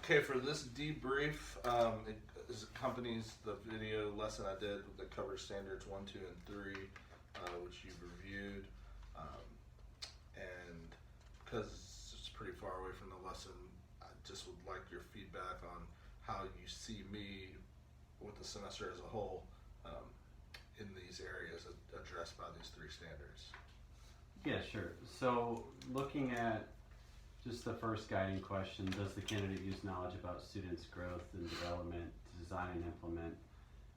Okay, for this debrief, it accompanies the video lesson I did that covers standards 1, 2, and 3, which you've reviewed. Um, and because it's pretty far away from the lesson, I just would like your feedback on how you see me with the semester as a whole in these areas addressed by these 3 standards. Yeah, sure. So looking at just the first guiding question, does the candidate use knowledge about students' growth and development to design and implement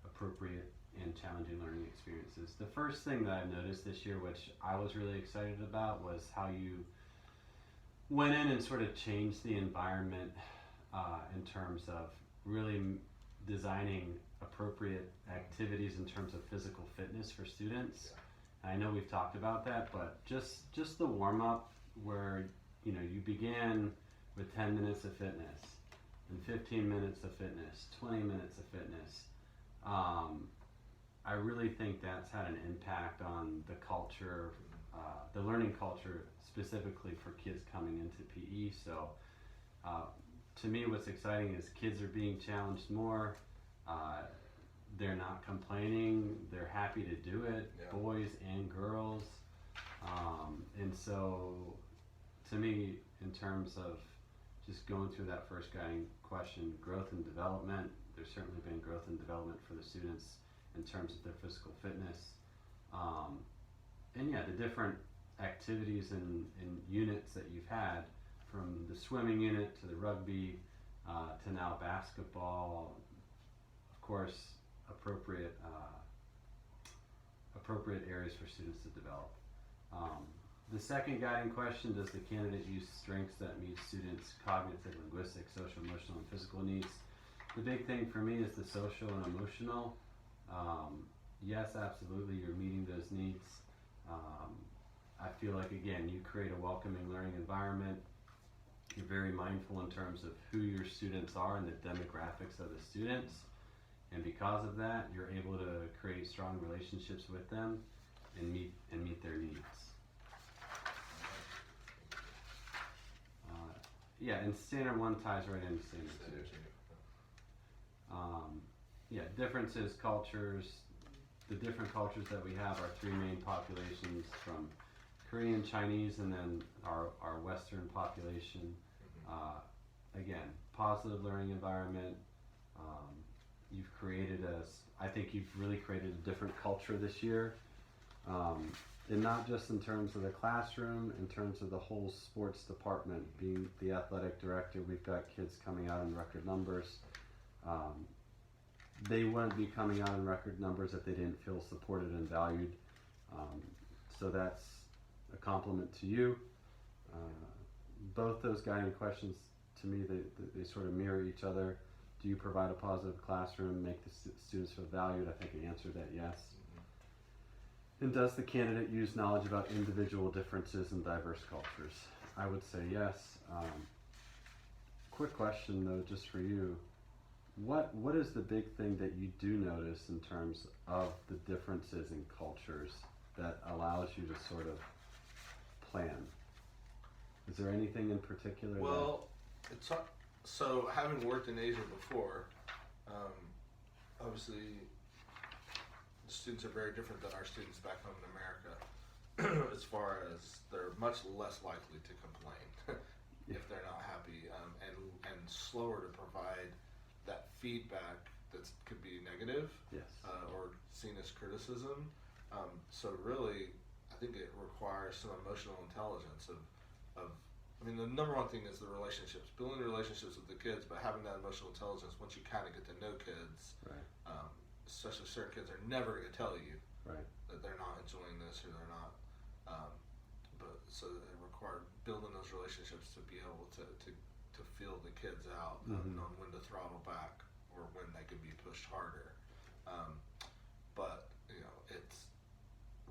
appropriate and challenging learning experiences? The first thing that I've noticed this year, which I was really excited about, was how you went in and sort of changed the environment in terms of really designing appropriate activities in terms of physical fitness for students. And I know we've talked about that, but just the warm up where you begin with 10 minutes of fitness and 15 minutes of fitness, 20 minutes of fitness. I really think that's had an impact on the culture, the learning culture specifically for kids coming into PE. So to me, what's exciting is kids are being challenged more. They're not complaining. They're happy to do it, boys and girls. And so to me, in terms of just going through that first guiding question, growth and development, there's certainly been growth and development for the students in terms of their physical fitness. And yeah, the different activities and units that you've had, from the swimming unit to the rugby to now basketball, of course, appropriate areas for students to develop. The second guiding question, does the candidate use strengths that meet students' cognitive, linguistic, social, emotional, and physical needs? The big thing for me is the social and emotional. Yes, absolutely, you're meeting those needs. I feel like, again, you create a welcoming learning environment. You're very mindful in terms of who your students are and the demographics of the students. And because of that, you're able to create strong relationships with them and meet their needs. Yeah, and standard 1 ties right into standard 2. Differences, cultures. The different cultures that we have are 3 main populations, from Korean, Chinese, and then our Western population. Again, positive learning environment. I think you've really created a different culture this year. And not just in terms of the classroom, in terms of the whole sports department. Being the athletic director, we've got kids coming out in record numbers. They wouldn't be coming out in record numbers if they didn't feel supported and valued. So that's a compliment to you. Both those guiding questions, to me, they sort of mirror each other. Do you provide a positive classroom, make the students feel valued? I think I answered that yes. And does the candidate use knowledge about individual differences in diverse cultures? I would say yes. Quick question though, just for you. What is the big thing that you do notice in terms of the differences in cultures that allows you to sort of plan? Is there anything in particular? Well, so having worked in Asia before, obviously the students are very different than our students back home in America as far as they're much less likely to complain if they're not happy, and slower to provide that feedback that could be negative, or seen as criticism. So really, I think it requires some emotional intelligence the number one thing is the relationships, building relationships with the kids, but having that emotional intelligence once you kind of get to know kids. Right. Especially certain kids are never going to tell you that they're not enjoying this or they're not. But so it required building those relationships to be able to feel the kids out, knowing when to throttle back or when they could be pushed harder. But it's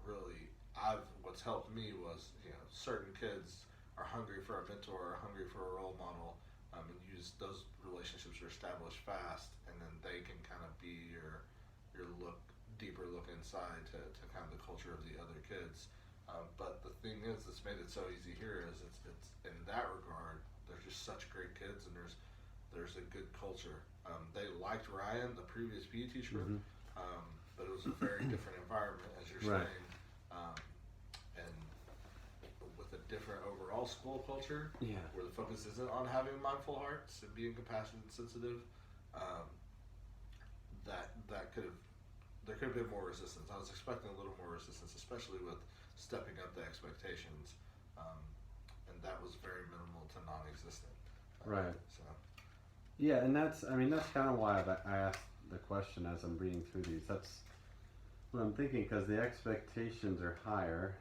really what's helped me was certain kids are hungry for a mentor, or hungry for a role model, and use those relationships are established fast, and then they can kind of be your deeper look inside to kind of the culture of the other kids. But the thing is that's made it so easy here is it's in that regard, there's just such great kids, and there's there's a good culture. They liked Ryan, the previous PE teacher, but it was a very different environment, as you're saying, and with a different overall school culture, where the focus isn't on having mindful hearts and being compassionate and sensitive. There could have been more resistance. I was expecting a little more resistance, especially with stepping up the expectations, and that was very minimal to non-existent. Right. So. Yeah, and that's kind of why I asked the question as I'm reading through these. That's what I'm thinking, because the expectations are higher.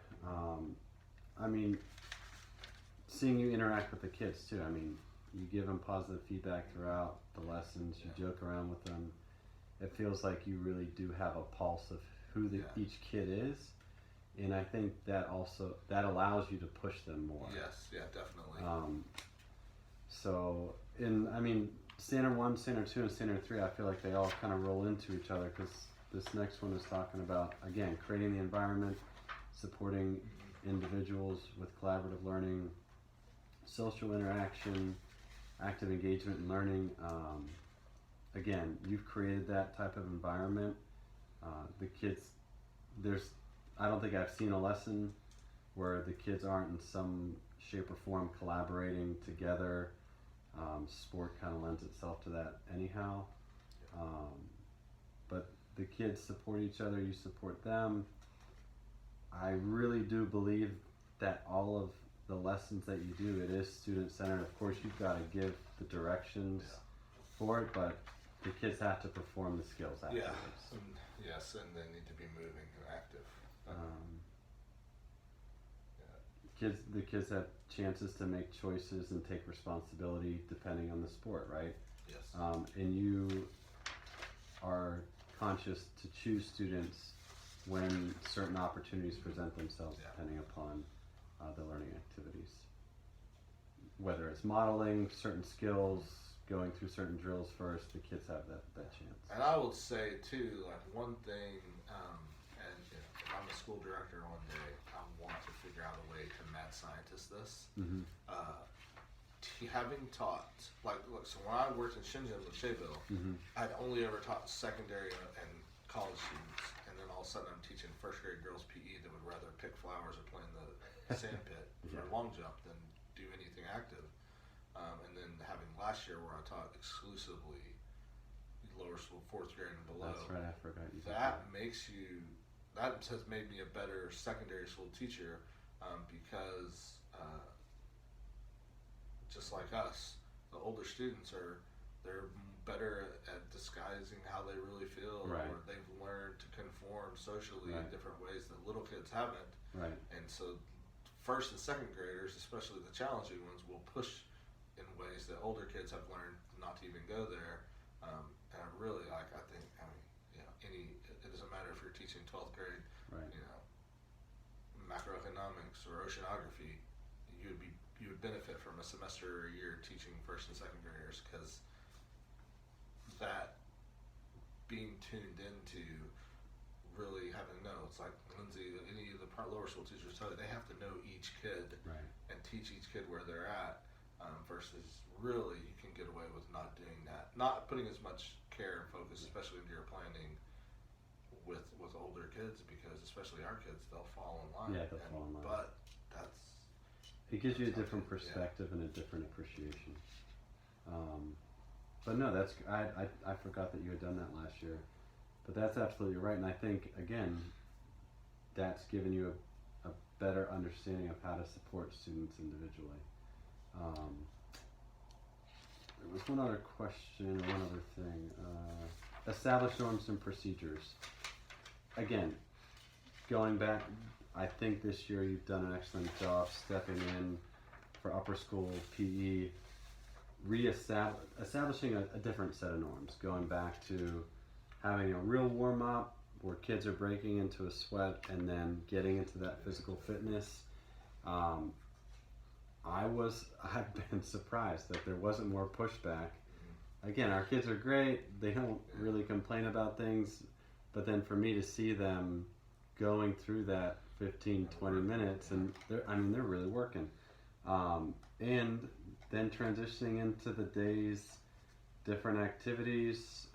Seeing you interact with the kids too. You give them positive feedback throughout the lessons. You joke around with them. It feels like you really do have a pulse of who each kid is, and I think that allows you to push them more. Yes, yeah, definitely. Standard 1, Standard 2, and Standard 3, I feel like they all kind of roll into each other, because this next one is talking about, again, creating the environment, supporting individuals with collaborative learning, social interaction, active engagement and learning. Again, you've created that type of environment. The kids, I don't think I've seen a lesson where the kids aren't in some shape or form collaborating together. Sport kind of lends itself to that anyhow. But the kids support each other, you support them. I really do believe that all of the lessons that you do, it is student-centered. Of course, you've got to give the directions for it, but the kids have to perform the skills afterwards. Yes, and they need to be moving and active. The kids have chances to make choices and take responsibility depending on the sport, right? Yes. And you are conscious to choose students when certain opportunities present themselves, depending upon the learning activities. Whether it's modeling certain skills, going through certain drills first, the kids have that chance. And I will say too, like one thing, if I'm a school director one day, I want to figure out a way to mad scientist this. Having taught, so when I worked in Shenzhen with Shaeville, I'd only ever taught secondary and college students, and then all of a sudden I'm teaching first grade girls PE that would rather pick flowers or play in the sand pit for a long jump than do anything active. And then having last year where I taught exclusively lower school, fourth grade and below. That's right, I forgot you. That has made me a better secondary school teacher, because just like us, the older students they're better at disguising how they really feel, or they've learned to conform socially in different ways that little kids haven't. Right. And so first and second graders, especially the challenging ones, will push in ways that older kids have learned not to even go there. And I really it doesn't matter if you're teaching 12th grade, macroeconomics or oceanography, you would benefit from a semester or a year teaching first and second graders, because that being tuned into really having to know, it's like Lindsay, any of the lower school teachers tell you, they have to know each kid and teach each kid where they're at, versus really you can get away with not doing that, not putting as much care and focus, especially into your planning with older kids, because especially our kids, they'll fall in line. Yeah, they'll fall in line. But it gives you a different perspective and a different appreciation. But no, I forgot that you had done that last year. But that's absolutely right, and I think, again, that's given you a better understanding of how to support students individually. There was one other question, or one other thing. Establish norms and procedures. Again, going back, I think this year you've done an excellent job stepping in for upper school PE, establishing a different set of norms, going back to having a real warm-up where kids are breaking into a sweat and then getting into that physical fitness. I've been surprised that there wasn't more pushback. Again, our kids are great. They don't really complain about things. But then for me to see them going through that 15, 20 minutes, and they're really working. And then transitioning into the days different activities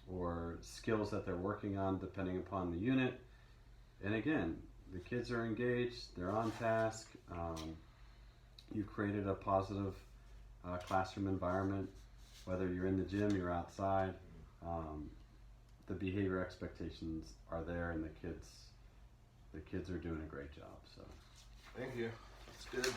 or skills that they're working on depending upon the unit. And again, the kids are engaged, they're on task. You created a positive classroom environment, whether you're in the gym, you're outside. The behavior expectations are there, and the kids are doing a great job. So, thank you. That's good.